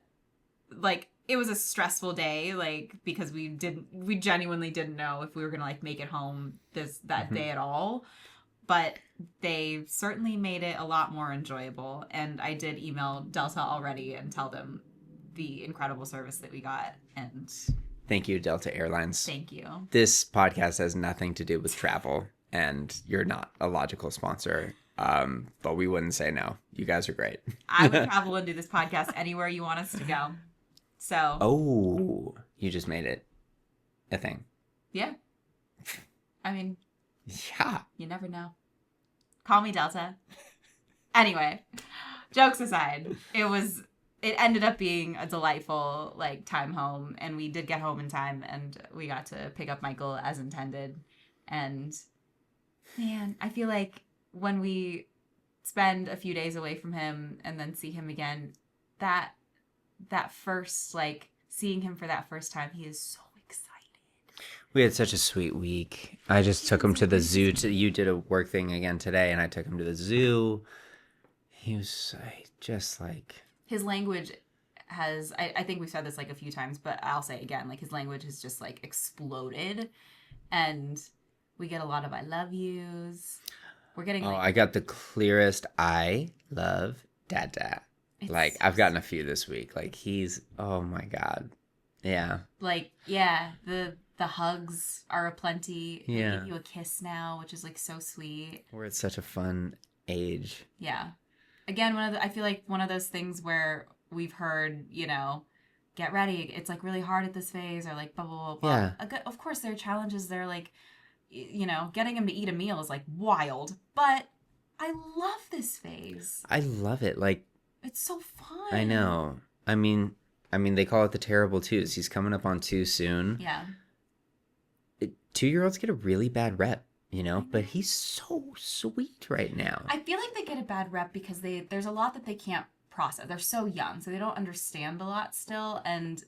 like, it was a stressful day, like, because we genuinely didn't know if we were gonna like make it home that day at all. But they certainly made it a lot more enjoyable. And I did email Delta already and tell them the incredible service that we got. And thank you, Delta Airlines. Thank you. This podcast has nothing to do with travel, and you're not a logical sponsor. But we wouldn't say no. You guys are great. I would travel and do this podcast anywhere you want us to go. So. Oh, you just made it a thing. Yeah. I mean. Yeah. You never know. Call me Delta. Anyway, jokes aside, it ended up being a delightful like time home, and we did get home in time, and we got to pick up Michael as intended. And man, I feel like when we spend a few days away from him and then see him again, that first, like, seeing him for that first time, he is so excited. We had such a sweet week. I just took him to the zoo. You did a work thing again today, and I took him to the zoo. He was just like... His language has, I think we've said this like a few times, but I'll say it again, like his language has just like exploded, and we get a lot of I love yous. We're getting like... Oh, I got the clearest I love Dada. Like, I've gotten a few this week. Like, he's, oh my God. Yeah. Like, yeah, the hugs are aplenty. Yeah. They give you a kiss now, which is like so sweet. We're at such a fun age. Yeah. Again, I feel like one of those things where we've heard, you know, get ready. It's like really hard at this phase, or like blah, blah, blah, blah. Yeah. Of course, there are challenges. They're like, you know, getting him to eat a meal is like wild, but I love this phase. I love it. Like, it's so fun. I know. I mean, they call it the terrible twos. He's coming up on 2 soon. Yeah. 2-year-olds get a really bad rep, you know, but he's so sweet right now. I feel like they get a bad rep because there's a lot that they can't process. They're so young, so they don't understand a lot still. And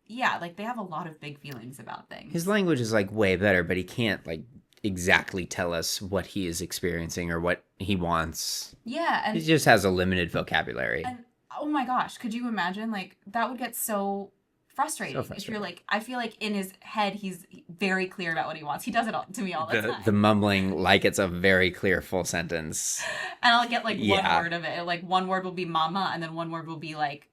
yeah, like they have a lot of big feelings about things. His language is like way better, but he can't like exactly tell us what he is experiencing or what he wants. Yeah. And he just has a limited vocabulary. And oh my gosh, could you imagine? Like that would get so frustrating. So frustrating. If you're like, I feel like in his head, he's very clear about what he wants. He does it to me all the time. The mumbling like it's a very clear full sentence. And I'll get like one Yeah. word of it. Like one word will be mama, and then one word will be like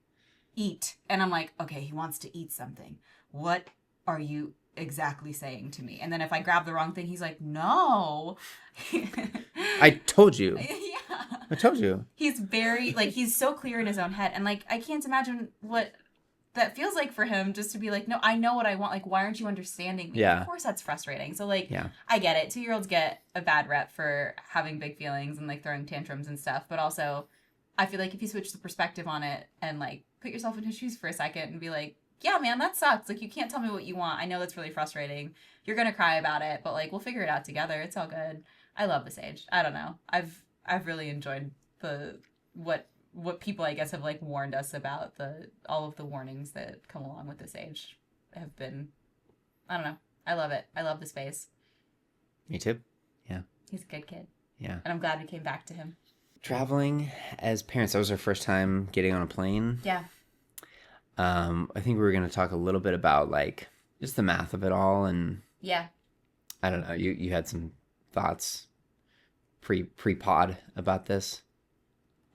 eat. And I'm like, okay, he wants to eat something. What are you exactly saying to me? And then if I grab the wrong thing, he's like, no. I told you. Yeah. I told you. He's very, like, he's so clear in his own head. And, like, I can't imagine what that feels like for him just to be like, no, I know what I want. Like, why aren't you understanding me? Yeah. Of course that's frustrating. So, like, Yeah. I get it. 2-year-olds get a bad rep for having big feelings and, like, throwing tantrums and stuff. But also, I feel like if you switch the perspective on it and, like, put yourself in his shoes for a second and be like, yeah, man, that sucks. Like, you can't tell me what you want. I know that's really frustrating. You're going to cry about it, but, like, we'll figure it out together. It's all good. I love this age. I don't know. I've really enjoyed what people, I guess, have, like, warned us about. All of the warnings that come along with this age have been, I don't know. I love it. I love this phase. Me too. Yeah. He's a good kid. Yeah. And I'm glad we came back to him. Traveling as parents, that was our first time getting on a plane. Yeah. I think we were going to talk a little bit about, like, just the math of it all. And Yeah. I don't know, you had some thoughts pre-pod about this?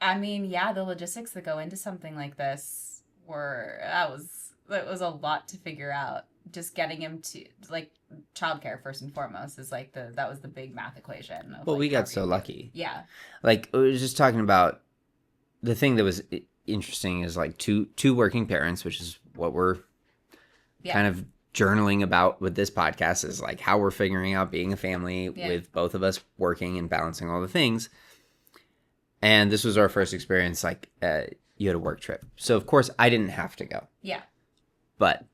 I mean, yeah, the logistics that go into something like this that was a lot to figure out. Just getting him to, like, childcare first and foremost is like that was the big math equation. Well, like, we got so lucky. Yeah. Like, I was just talking about the thing that was interesting is, like, two working parents, which is what we're kind of journaling about with this podcast, is like how we're figuring out being a family with both of us working and balancing all the things. And this was our first experience, like, you had a work trip. So, of course, I didn't have to go. Yeah. But,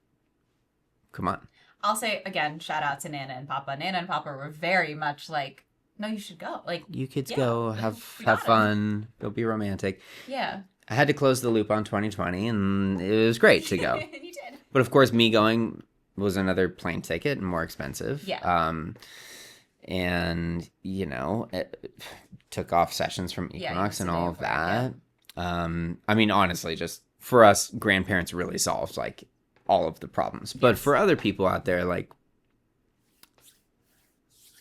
come on. I'll say, again, shout out to Nana and Papa. Nana and Papa were very much like, no, you should go. Like, you kids go, have fun, go be romantic. Yeah. I had to close the loop on 2020, and it was great to go. You did. But, of course, me going was another plane ticket and more expensive. Yeah. And, you know, it took off sessions from Equinox and all of that. I mean, honestly, just for us, grandparents really solved, like, all of the problems. But for other people out there, like,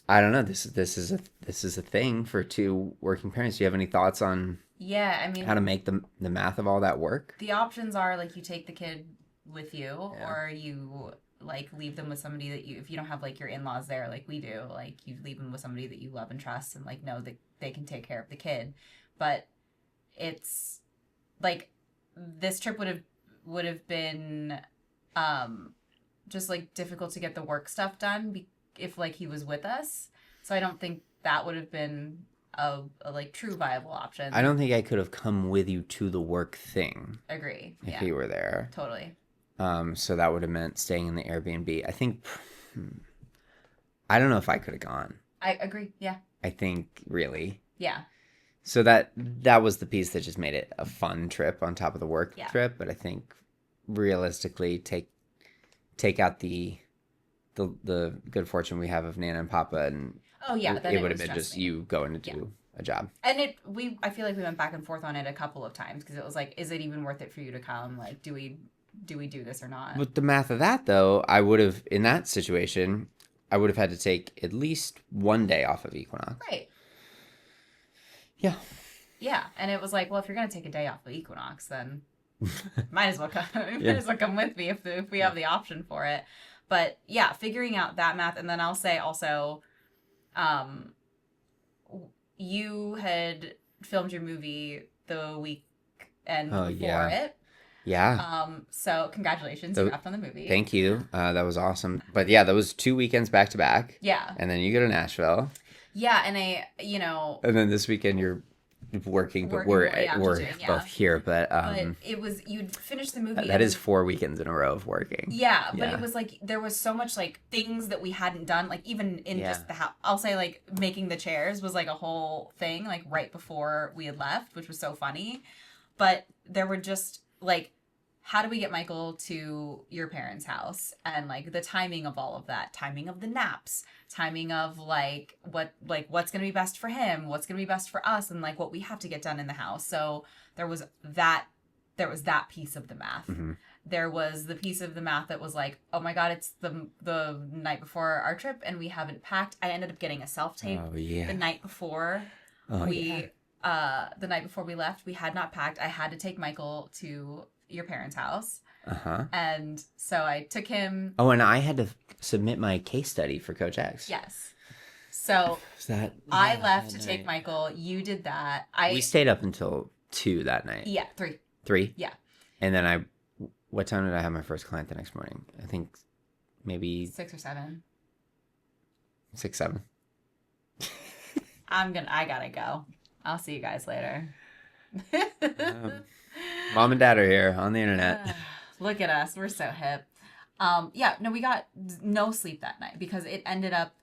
I don't know, this is a thing for two working parents. Do you have any thoughts on I mean, how to make the math of all that work? The options are, like, you take the kid with you, or you, like, leave them with somebody that if you don't have, like, your in-laws there, like we do, like, you leave them with somebody that you love and trust and, like, know that they can take care of the kid. But it's, like, this trip would have been just, like, difficult to get the work stuff done if, like, he was with us. So I don't think that would have been a like, true viable option. I don't think I could have come with you to the work thing. Agree. If you were there. Totally. So that would have meant staying in the Airbnb. I think, I don't know if I could have gone. I agree. Yeah. I think, really. Yeah. So that was the piece that just made it a fun trip on top of the work trip. But I think, realistically, take out the good fortune we have of Nana and Papa, and it would have been just you going to do a job. And I feel like we went back and forth on it a couple of times because it was like, is it even worth it for you to come? Like, do we do this or not? With the math of that, though, I would have, in that situation, I would have had to take at least one day off of Equinox. Right. Yeah. Yeah, and it was like, well, if you're gonna take a day off of Equinox, then might as well come with me if we have the option for it. But yeah, figuring out that math, and then I'll say also, you had filmed your movie the weekend before it. Yeah. So congratulations, you wrapped on the movie. Thank you. That was awesome. But yeah, that was 2 weekends back to back. Yeah. And then you go to Nashville. Yeah, and And then this weekend you're working, but we're both here. But it was, you'd finished the movie. That is 4 weekends in a row of working. Yeah, but it was like, there was so much, like, things that we hadn't done, like, even in just the house. I'll say, like, making the chairs was, like, a whole thing, like, right before we had left, which was so funny. But there were just, like, how do we get Michael to your parents' house? And, like, the timing of all of that, timing of the naps, timing of, like, what's going to be best for him, what's going to be best for us, and, like, what we have to get done in the house. So there was that piece of the math. Mm-hmm. there was the piece of the math that was like, oh my God, it's the night before our trip and we haven't packed. I ended up getting a self-tape the night before the night before we left. We had not packed. I had to take Michael to your parents' house. Uh-huh. And so I took him. Oh, and I had to submit my case study for Coach X. Yes. So I left to take Michael. You did that. We stayed up until 2 that night. Yeah, 3. 3? Yeah. And then what time did I have my first client the next morning? I think maybe 6 or 7. 6, 7. I gotta go. I'll see you guys later. Mom and Dad are here on the internet. Look at us. We're so hip. We got no sleep that night because it ended up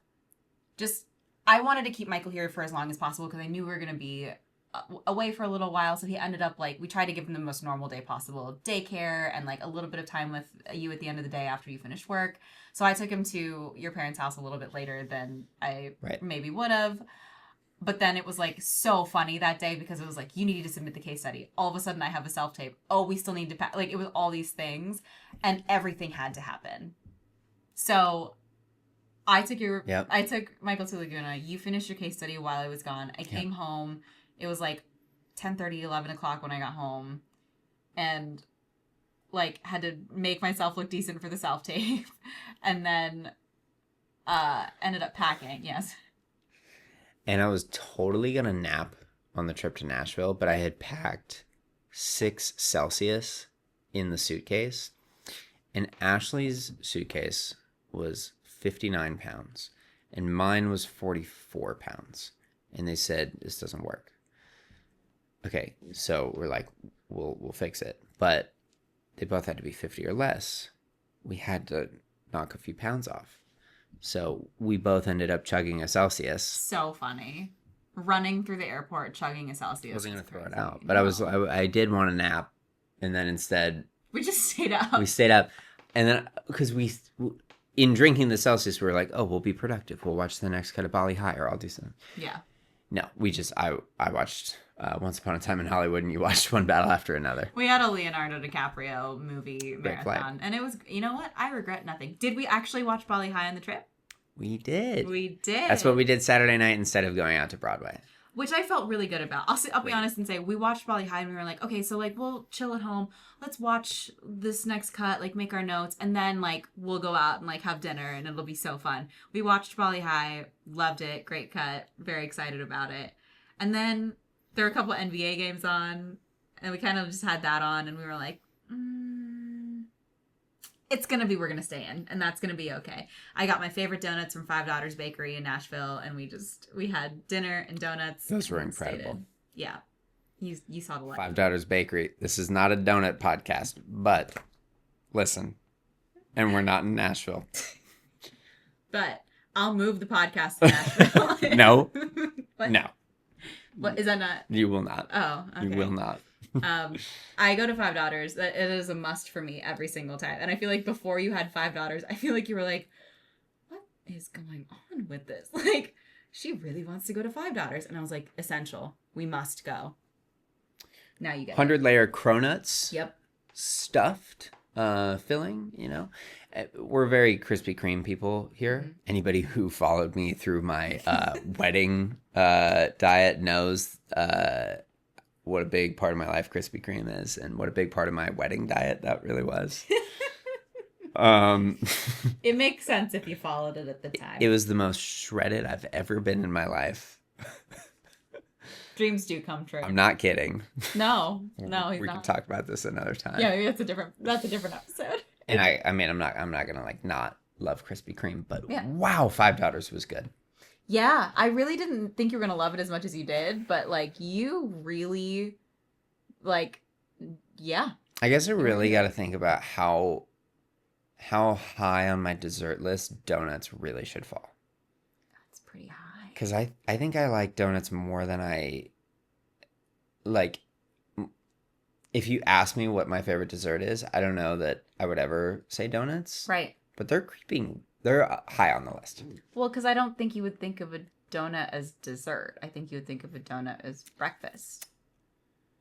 I wanted to keep Michael here for as long as possible because I knew we were going to be away for a little while. So he ended up we tried to give him the most normal day possible, daycare and a little bit of time with you at the end of the day after you finished work. So I took him to your parents' house a little bit later than I maybe would have. But then it was so funny that day because it was you need to submit the case study. All of a sudden I have a self-tape. Oh, we still need to pack. It was all these things and everything had to happen. So I took Michael to Laguna. You finished your case study while I was gone. I came home. It was 10:30, 11 o'clock when I got home. And had to make myself look decent for the self-tape. And then ended up packing. Yes. And I was totally going to nap on the trip to Nashville, but I had packed 6 Celsius in the suitcase. And Ashley's suitcase was 59 pounds. And mine was 44 pounds. And they said, this doesn't work. Okay, so we're we'll fix it. But they both had to be 50 or less. We had to knock a few pounds off. So we both ended up chugging a Celsius. So funny. Running through the airport, chugging a Celsius. I wasn't going to throw it out. But I did want to nap. And then instead... We just stayed up. We stayed up. And then, because in drinking the Celsius, we were we'll be productive. We'll watch the next cut of Bali High or I'll do something. Yeah. No, I watched Once Upon a Time in Hollywood and you watched one battle after another. We had a Leonardo DiCaprio movie marathon. And it was, you know what? I regret nothing. Did we actually watch Bali High on the trip? We did. We did. That's what we did Saturday night instead of going out to Broadway. Which I felt really good about. I'll be honest and say we watched Bali High and we were okay, so we'll chill at home. Let's watch this next cut, make our notes, and then we'll go out and have dinner and it'll be so fun. We watched Bali High, loved it, great cut, very excited about it. And then there were a couple NBA games on and we kind of just had that on and we were it's going to be, we're going to stay in, and that's going to be okay. I got my favorite donuts from Five Daughters Bakery in Nashville, and we had dinner and donuts. Those were incredible. Yeah. You saw the light. Five Daughters Bakery. This is not a donut podcast, but listen, and we're not in Nashville. But I'll move the podcast to Nashville. No. What? No. What, is that not? You will not. Oh, okay. You will not. I go to Five Daughters. It is a must for me every single time. And I feel before you had Five Daughters, I feel you were what is going on with this? She really wants to go to Five Daughters. And I was essential. We must go. Now you get 100-layer cronuts. Yep. Stuffed filling, We're very Krispy Kreme people here. Mm-hmm. Anybody who followed me through my wedding diet knows what a big part of my life Krispy Kreme is and what a big part of my wedding diet that really was. It makes sense if you followed it at the time. It was the most shredded I've ever been in my life. Dreams do come true. I'm not kidding. No, he's not. We can talk about this another time. Yeah, maybe that's a different episode. And I'm not gonna not love Krispy Kreme, but wow, Five Daughters was good. Yeah, I really didn't think you were gonna love it as much as you did, but you really yeah. I guess I really got to think about how high on my dessert list donuts really should fall. That's pretty high. Because I think I like donuts more than I like. If you ask me what my favorite dessert is, I don't know that I would ever say donuts. Right. But they're high on the list. Well, because I don't think you would think of a donut as dessert. I think you would think of a donut as breakfast.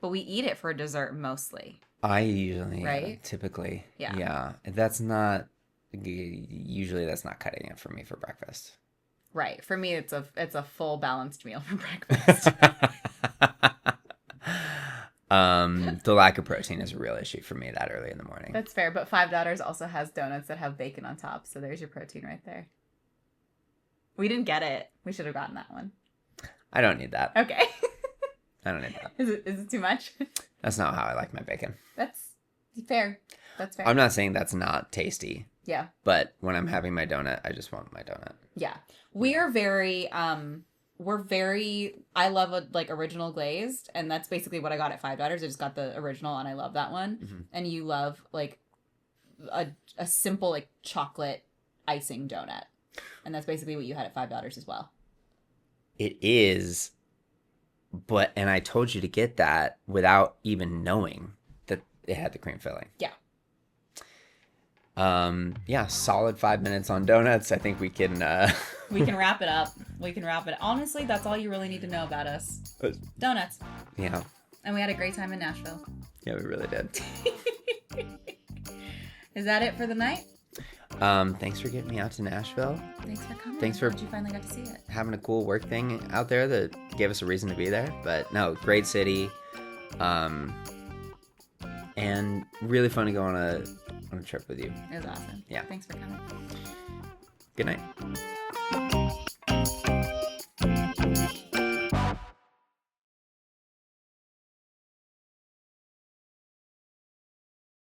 But we eat it for dessert mostly. I usually, Right? typically, Yeah. yeah. Usually that's not cutting it for me for breakfast. Right. For me, it's a full balanced meal for breakfast. The lack of protein is a real issue for me that early in the morning. That's fair, but Five Daughters also has donuts that have bacon on top, so there's your protein right there. We didn't get it. We should have gotten that one. I don't need that. Okay. I don't need that. Is it too much? That's not how I like my bacon. That's fair. That's fair. I'm not saying that's not tasty, Yeah. but when I'm having my donut, I just want my donut. Yeah. We are very I love a original glazed, and that's basically what I got at Five Daughters. I just got the original and I love that one. Mm-hmm. And you love a simple chocolate icing donut. And that's basically what you had at Five Daughters as well. It is, and I told you to get that without even knowing that it had the cream filling. Yeah. Yeah, solid 5 minutes on donuts. I think we can we can wrap it up. Honestly, that's all you really need to know about us. Donuts. Yeah. And we had a great time in Nashville. Yeah, we really did. Is that it for the night? Thanks for getting me out to Nashville. Thanks for coming. Thanks for you finally got to see it. Having a cool work thing out there that gave us a reason to be there. But no, great city. And really fun to go on a trip with you. It was awesome. Yeah. Thanks for coming. Good night.